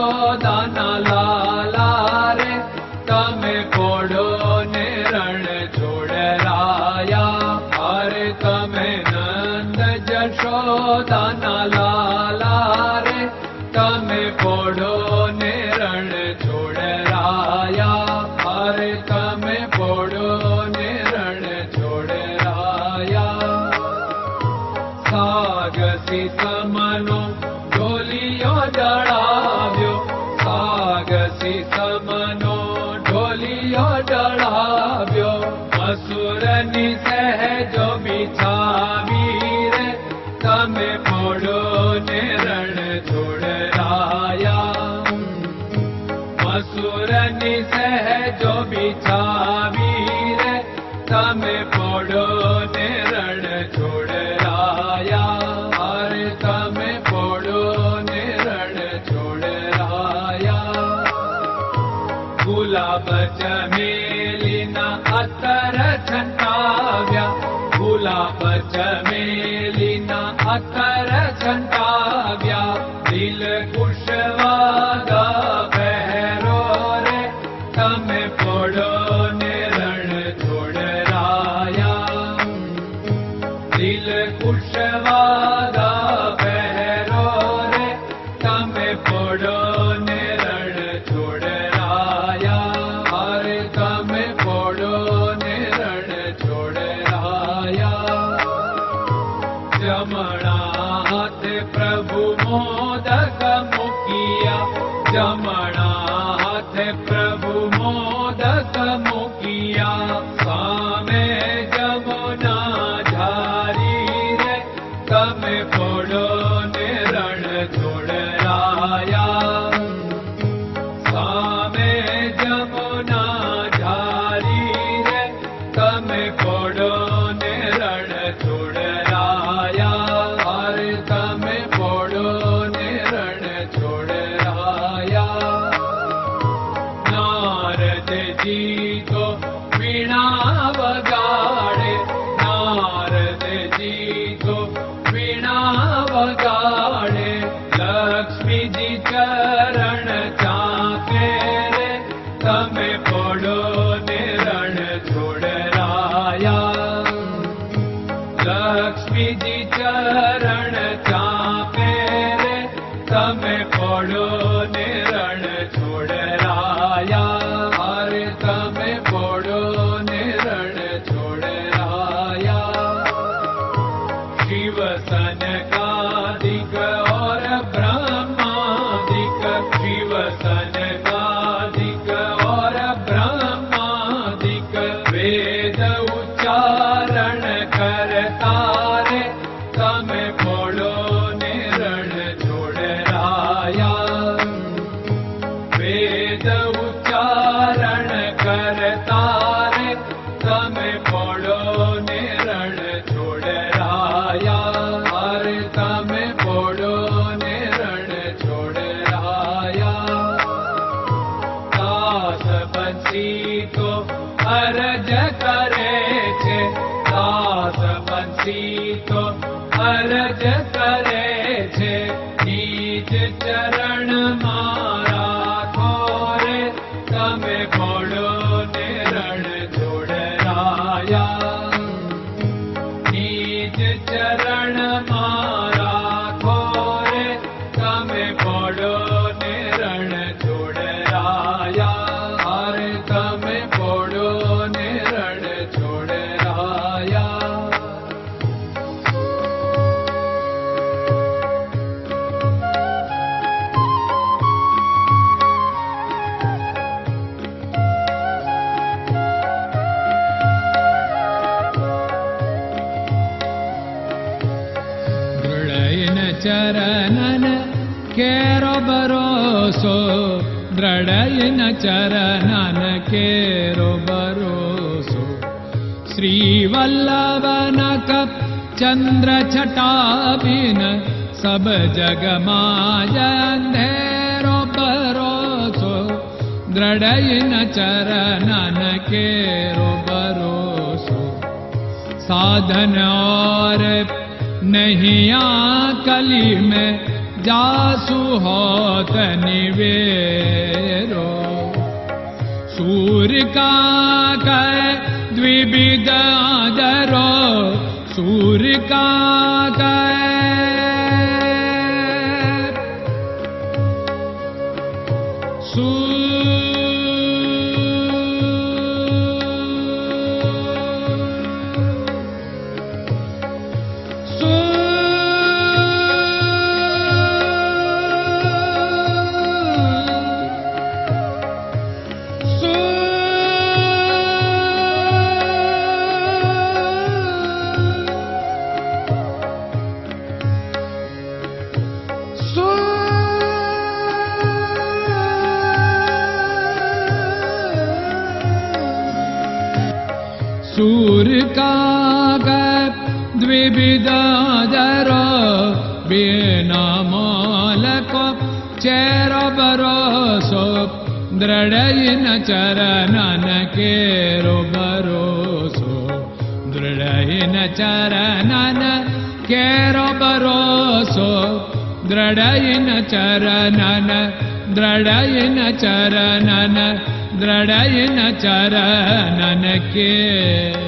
જશોદાના લાલા રે તમે પોડો ને રણ છોડરાયા. અરે તમે નંદ જશોદાના લાલા રે તમે પોડો ને રણ છોડરાયા. અરે તમે પોડો ને રણ છોડરાયા. સાગસી સમનો ઢોલિયો ડળાવ્યો, સાગસી સમનો ઢોલિયો ડળાવ્યો. મસૂરની સહેજો બિછાવી રે તમે પોડો ને રણ છોડરાયા. મસૂરની સહેજો બિછાવી રે તમે પોડો ને રણ છોડરાયા. અરે તમે પોડો ને રણ છોડરાયા. ગુલાબ ચમેલીના અત્તર છંટાવ્યા, ગુલાબ ચમેલીના અત્તર છંટાવ્યા. દિલ કુશવાદા પહેરો રે તમે પોડો ને રણ છોડરાયા. દિલ કુશવાદા પહેરો રે તમે પોડો ને રણ છોડરાયા. અરે તમે પોડો ને રણ છોડરાયા. જમણા હાથે પ્રભુ મોદક મૂકિયા, જમણા હાથે પ્રભુ મોદક મૂકિયા. સામે જમુના ઝારી રે તમે પોડો ને રણ છોડરાયા. સામે જમુના ઝારી રે તમે પોડો ને રણ છોડરાયા. અરે તમે પોડો ને રણ છોડરાયા. નારદજી તો વીણા વગાડે, નારદજી તો વીણા વગાડે. લક્ષ્મીજી ચરણ ચાકે રે તમે પોડો ને રણ છોડરાયા. લક્ષ્મીજી ચરણ ચાપે રે તમે પોડો ને રણ છોડરાયા. અરે તમે પોડો ને રણ છોડરાયા. શિવ સનકાદિક और ब्रह्मादिक, शिव सनकादिक और ब्रह्मादिक. वेद उच्चारण करता रे તમે પોડો ને રણ છોડરાયા. વેદ ઉચ્ચારણ કરતા રે તમે પોડો ને રણ છોડરાયા. અરે તમે પોડો ને રણ છોડરાયા. દાસ બંસી તો અરજ કરે છે, દાસ બંસી તો અરજ કરે છે. નીચ ચરણ મારા ખોરે તમે પોડો ને રણ છોડરાયા. નીચ ચરણ મારા ખોરે તમે પોડો ને રણ છોડરાયા. અરે તમે પોડો ને રણ છોડરાયા. ચરણન કેરો ભરોસો, દ્રઢયન ચરણન કેરો ભરોસો. શ્રી વલ્લભન કપ ચંદ્ર છટાબિન સબ જગમાં અંધેરો ભરોસો. દ્રઢયન ચરણન કેરો ભરોસો. साधन और नहीं कली में जासु होत निवेरो। सूर्य का कै द्विविध आदरो, सूर्य का सूर्य का द्विविधादरो, बिना मोल को चेर भरोसो, दृढ़ चरणन केरो भरोसो, दृढ़ चरणन केरो भरोसो, दृढ़ चरणन, दृढ़ चरणन, दृढ़ चरणन के।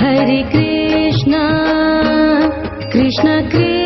Hare Krishna, Krishna Krishna